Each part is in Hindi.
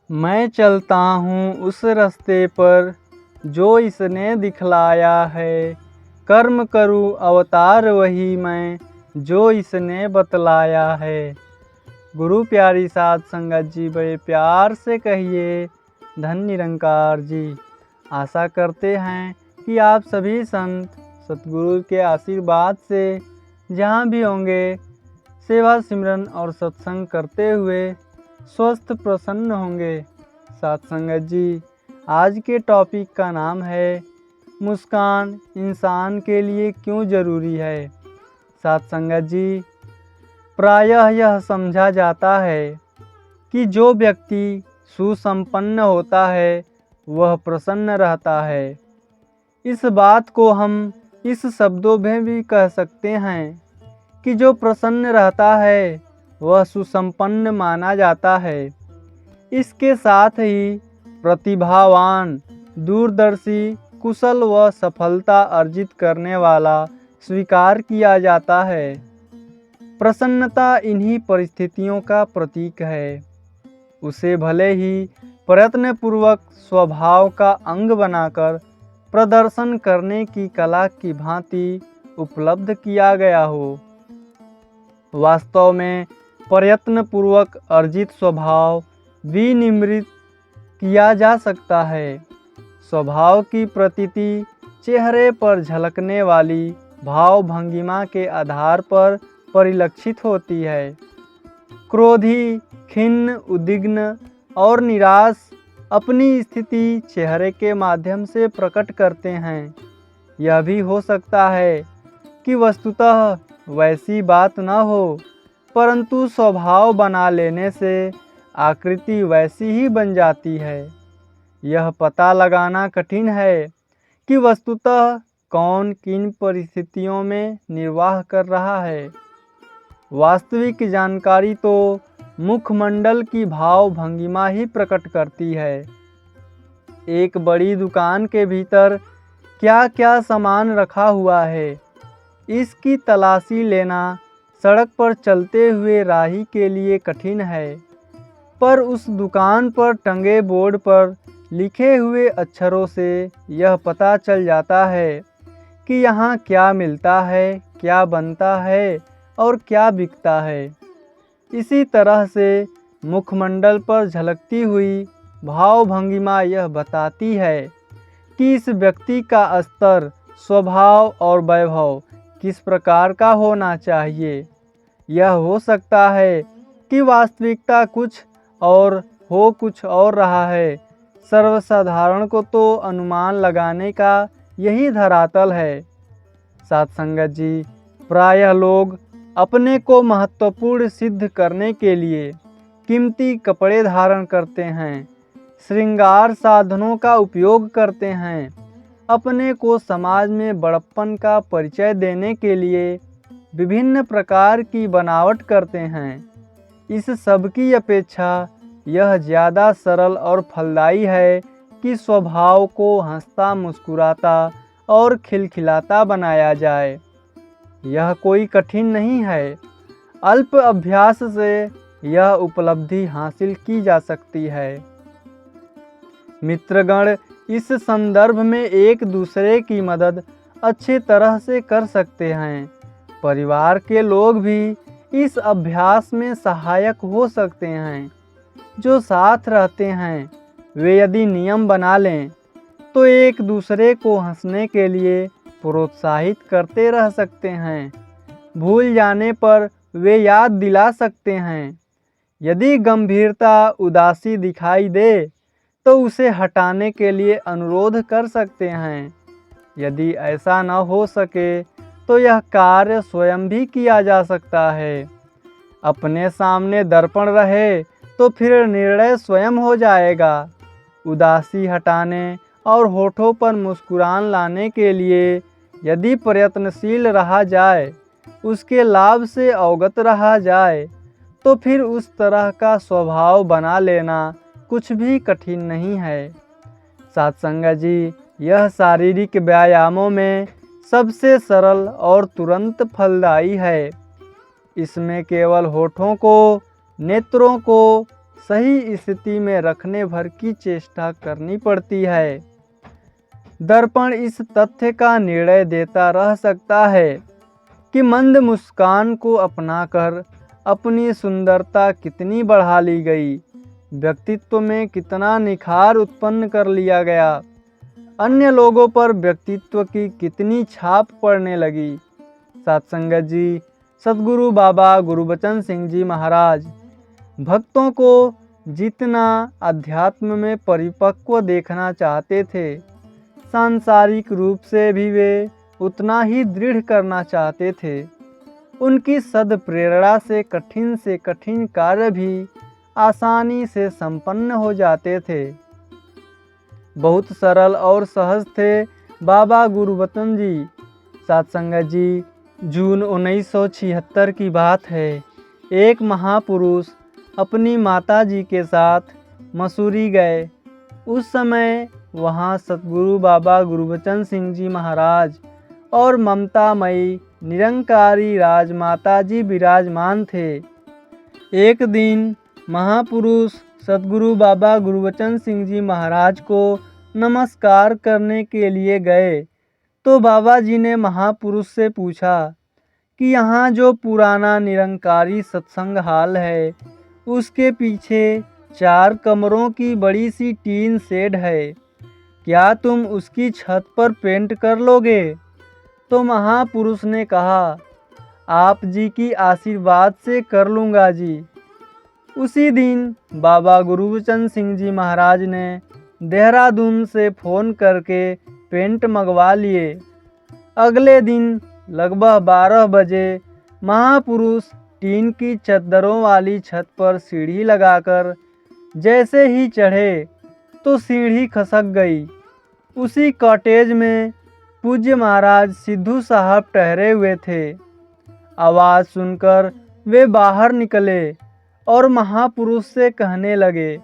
मैं चलता हूँ उस रास्ते पर जो इसने दिखलाया है। कर्म करूँ अवतार वही मैं जो इसने बतलाया है। गुरु प्यारी साध संगत जी, बड़े प्यार से कहिए धन निरंकार जी। आशा करते हैं कि आप सभी संत सतगुरु के आशीर्वाद से जहाँ भी होंगे सेवा सिमरन और सत्संग करते हुए स्वस्थ प्रसन्न होंगे। साथ संगत जी, आज के टॉपिक का नाम है मुस्कान इंसान के लिए क्यों ज़रूरी है। साथ संगत जी, प्रायः यह समझा जाता है कि जो व्यक्ति सुसंपन्न होता है वह प्रसन्न रहता है। इस बात को हम इस शब्दों में भी कह सकते हैं कि जो प्रसन्न रहता है वह सुसंपन्न माना जाता है। इसके साथ ही प्रतिभावान, दूरदर्शी, कुशल व सफलता अर्जित करने वाला स्वीकार किया जाता है। प्रसन्नता इन्हीं परिस्थितियों का प्रतीक है। उसे भले ही प्रयत्नपूर्वक स्वभाव का अंग बनाकर प्रदर्शन करने की कला की भांति उपलब्ध किया गया हो। वास्तव में प्रयत्नपूर्वक अर्जित स्वभाव विनिम्रित किया जा सकता है। स्वभाव की प्रतीति चेहरे पर झलकने वाली भाव भंगिमा के आधार पर परिलक्षित होती है। क्रोधी, खिन्न, उद्विग्न और निराश अपनी स्थिति चेहरे के माध्यम से प्रकट करते हैं। यह भी हो सकता है कि वस्तुतः वैसी बात न हो, परंतु स्वभाव बना लेने से आकृति वैसी ही बन जाती है। यह पता लगाना कठिन है कि वस्तुतः कौन किन परिस्थितियों में निर्वाह कर रहा है। वास्तविक जानकारी तो मुखमंडल की भाव भंगिमा ही प्रकट करती है। एक बड़ी दुकान के भीतर क्या क्या सामान रखा हुआ है, इसकी तलाशी लेना सड़क पर चलते हुए राही के लिए कठिन है, पर उस दुकान पर टंगे बोर्ड पर लिखे हुए अक्षरों से यह पता चल जाता है कि यहाँ क्या मिलता है, क्या बनता है और क्या बिकता है। इसी तरह से मुखमंडल पर झलकती हुई भाव भंगिमा यह बताती है कि इस व्यक्ति का स्तर, स्वभाव और वैभव किस प्रकार का होना चाहिए। यह हो सकता है कि वास्तविकता कुछ और हो, कुछ और रहा है। सर्वसाधारण को तो अनुमान लगाने का यही धरातल है। साथ संगत जी, प्रायः लोग अपने को महत्वपूर्ण सिद्ध करने के लिए कीमती कपड़े धारण करते हैं, श्रृंगार साधनों का उपयोग करते हैं, अपने को समाज में बड़प्पन का परिचय देने के लिए विभिन्न प्रकार की बनावट करते हैं। इस सब की अपेक्षा यह ज़्यादा सरल और फलदायी है कि स्वभाव को हंसता, मुस्कुराता और खिलखिलाता बनाया जाए। यह कोई कठिन नहीं है। अल्प अभ्यास से यह उपलब्धि हासिल की जा सकती है। मित्रगण इस संदर्भ में एक दूसरे की मदद अच्छी तरह से कर सकते हैं। परिवार के लोग भी इस अभ्यास में सहायक हो सकते हैं। जो साथ रहते हैं वे यदि नियम बना लें तो एक दूसरे को हंसने के लिए प्रोत्साहित करते रह सकते हैं। भूल जाने पर वे याद दिला सकते हैं। यदि गंभीरता, उदासी दिखाई दे तो उसे हटाने के लिए अनुरोध कर सकते हैं। यदि ऐसा न हो सके तो यह कार्य स्वयं भी किया जा सकता है। अपने सामने दर्पण रहे तो फिर निर्णय स्वयं हो जाएगा। उदासी हटाने और होठों पर मुस्कुराहट लाने के लिए यदि प्रयत्नशील रहा जाए, उसके लाभ से अवगत रहा जाए, तो फिर उस तरह का स्वभाव बना लेना कुछ भी कठिन नहीं है। साथ संगत जी, यह शारीरिक व्यायामों में सबसे सरल और तुरंत फलदायी है। इसमें केवल होठों को, नेत्रों को, सही स्थिति में रखने भर की चेष्टा करनी पड़ती है। दर्पण इस तथ्य का निर्णय देता रह सकता है कि मंद मुस्कान को अपनाकर अपनी सुंदरता कितनी बढ़ा ली गई, व्यक्तित्व में कितना निखार उत्पन्न कर लिया गया, अन्य लोगों पर व्यक्तित्व की कितनी छाप पड़ने लगी। सत्संगत जी, सद्गुरु बाबा गुरबचन सिंह जी महाराज भक्तों को जितना अध्यात्म में परिपक्व देखना चाहते थे, सांसारिक रूप से भी वे उतना ही दृढ़ करना चाहते थे। उनकी सद्प्रेरणा से कठिन कार्य भी आसानी से संपन्न हो जाते थे। बहुत सरल और सहज थे बाबा गुरबचन जी। सत्संगत जी, जून 1976 की बात है। एक महापुरुष अपनी माताजी के साथ मसूरी गए। उस समय वहाँ सतगुरु बाबा गुरबचन सिंह जी महाराज और ममतामयी निरंकारी राजमाता जी विराजमान थे। एक दिन महापुरुष सतगुरु बाबा गुरबचन सिंह जी महाराज को नमस्कार करने के लिए गए तो बाबा जी ने महापुरुष से पूछा कि यहाँ जो पुराना निरंकारी सत्संग हाल है, उसके पीछे 4 कमरों की बड़ी सी टीन शेड है, क्या तुम उसकी छत पर पेंट कर लोगे? तो महापुरुष ने कहा, आप जी की आशीर्वाद से कर लूँगा जी। उसी दिन बाबा गुरबचन सिंह जी महाराज ने देहरादून से फ़ोन करके पेंट मंगवा लिए। अगले दिन लगभग 12 बजे महापुरुष टीन की चद्दरों वाली छत पर सीढ़ी लगाकर जैसे ही चढ़े तो सीढ़ी खसक गई। उसी कॉटेज में पूज्य महाराज सिद्धू साहब ठहरे हुए थे। आवाज़ सुनकर वे बाहर निकले और महापुरुष से कहने लगे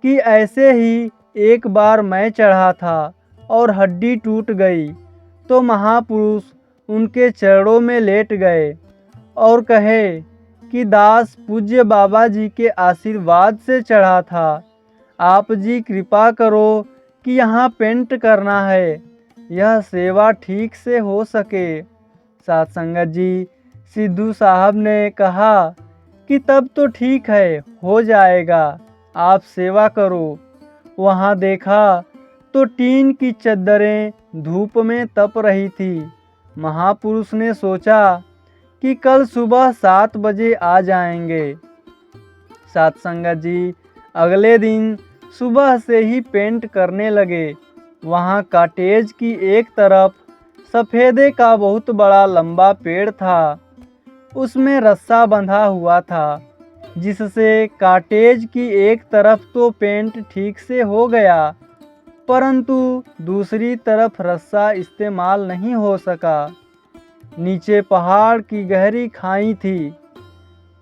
कि ऐसे ही एक बार मैं चढ़ा था और हड्डी टूट गई। तो महापुरुष उनके चरणों में लेट गए और कहे कि दास पूज्य बाबा जी के आशीर्वाद से चढ़ा था, आप जी कृपा करो कि यहाँ पेंट करना है, यह सेवा ठीक से हो सके। सत्संगत जी, सिद्धू साहब ने कहा कि तब तो ठीक है, हो जाएगा, आप सेवा करो। वहाँ देखा तो टीन की चद्दरें धूप में तप रही थी। महापुरुष ने सोचा कि कल सुबह 7 बजे आ जाएंगे। सत्संगत जी, अगले दिन सुबह से ही पेंट करने लगे। वहाँ कॉटेज की एक तरफ सफ़ेदे का बहुत बड़ा लंबा पेड़ था। उसमें रस्सा बंधा हुआ था, जिससे कॉटेज की एक तरफ तो पेंट ठीक से हो गया, परंतु दूसरी तरफ रस्सा इस्तेमाल नहीं हो सका। नीचे पहाड़ की गहरी खाई थी।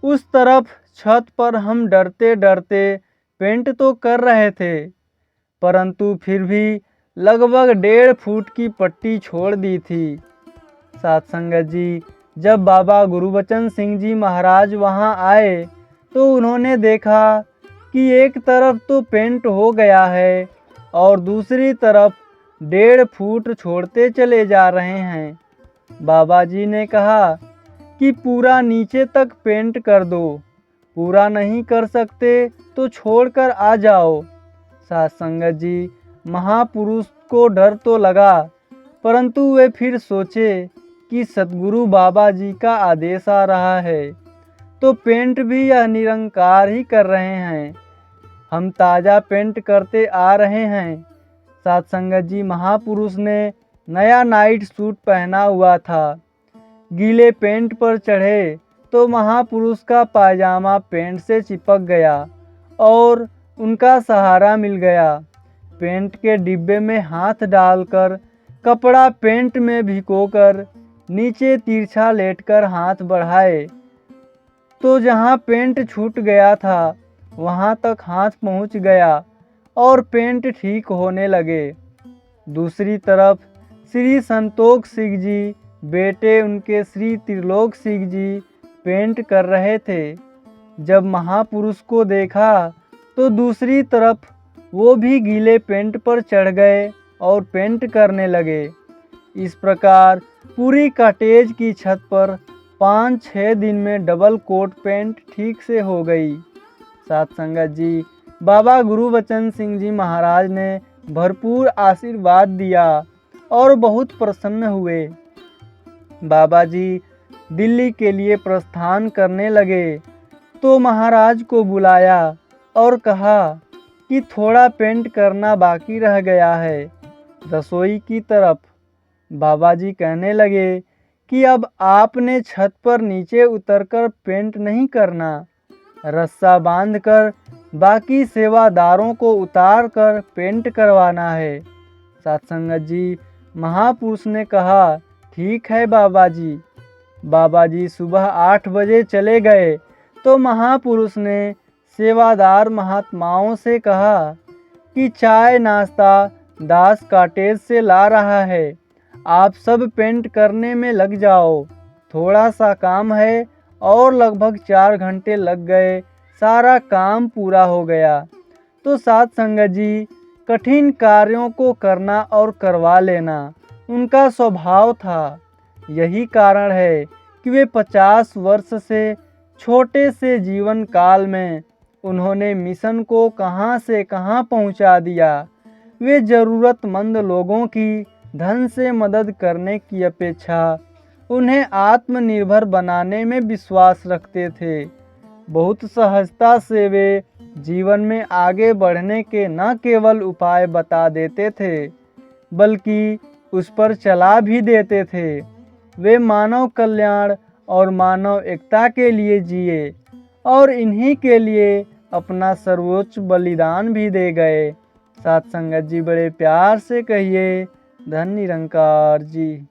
उस तरफ छत पर हम डरते डरते पेंट तो कर रहे थे, परंतु फिर भी लगभग 1.5 फुट की पट्टी छोड़ दी थी। सत्संगत जी, जब बाबा गुरबचन सिंह जी महाराज वहाँ आए तो उन्होंने देखा कि एक तरफ तो पेंट हो गया है और दूसरी तरफ 1.5 फुट छोड़ते चले जा रहे हैं। बाबा जी ने कहा कि पूरा नीचे तक पेंट कर दो, पूरा नहीं कर सकते तो छोड़कर आ जाओ। सत्संगत जी, महापुरुष को डर तो लगा, परंतु वे फिर सोचे कि सतगुरु बाबा जी का आदेश आ रहा है तो पेंट भी यह निरंकार ही कर रहे हैं, हम ताज़ा पेंट करते आ रहे हैं। सत्संगत जी, महापुरुष ने नया नाइट सूट पहना हुआ था। गीले पेंट पर चढ़े तो महापुरुष का पायजामा पेंट से चिपक गया और उनका सहारा मिल गया। पेंट के डिब्बे में हाथ डालकर कपड़ा पेंट में भिगोकर नीचे तिरछा लेटकर हाथ बढ़ाए तो जहाँ पेंट छूट गया था वहाँ तक हाथ पहुँच गया और पेंट ठीक होने लगे। दूसरी तरफ श्री संतोष सिंह जी बेटे उनके श्री त्रिलोक सिंह जी पेंट कर रहे थे। जब महापुरुष को देखा तो दूसरी तरफ वो भी गीले पेंट पर चढ़ गए और पेंट करने लगे। इस प्रकार पूरी कॉटेज की छत पर 5-6 दिन में डबल कोट पेंट ठीक से हो गई। साथ संगत जी, बाबा गुरुबचन सिंह जी महाराज ने भरपूर आशीर्वाद दिया और बहुत प्रसन्न हुए। बाबा जी दिल्ली के लिए प्रस्थान करने लगे तो महाराज को बुलाया और कहा कि थोड़ा पेंट करना बाकी रह गया है रसोई की तरफ। बाबा जी कहने लगे कि अब आपने छत पर नीचे उतरकर पेंट नहीं करना, रस्सा बांधकर बाकी सेवादारों को उतार कर पेंट करवाना है। सत्संगत जी, महापुरुष ने कहा ठीक है बाबा जी। बाबा जी सुबह 8 बजे चले गए तो महापुरुष ने सेवादार महात्माओं से कहा कि चाय नाश्ता दास कॉटेज से ला रहा है, आप सब पेंट करने में लग जाओ। थोड़ा सा काम है और लगभग 4 घंटे लग गए, सारा काम पूरा हो गया। तो साथ संगत जी, कठिन कार्यों को करना और करवा लेना उनका स्वभाव था। यही कारण है कि वे 50 वर्ष से छोटे से जीवन काल में उन्होंने मिशन को कहां से कहां पहुंचा दिया। वे ज़रूरतमंद लोगों की धन से मदद करने की अपेक्षा उन्हें आत्मनिर्भर बनाने में विश्वास रखते थे। बहुत सहजता से वे जीवन में आगे बढ़ने के न केवल उपाय बता देते थे बल्कि उस पर चला भी देते थे। वे मानव कल्याण और मानव एकता के लिए जिए और इन्हीं के लिए अपना सर्वोच्च बलिदान भी दे गए। साथ संगत जी, बड़े प्यार से कहिए धन निरंकार जी।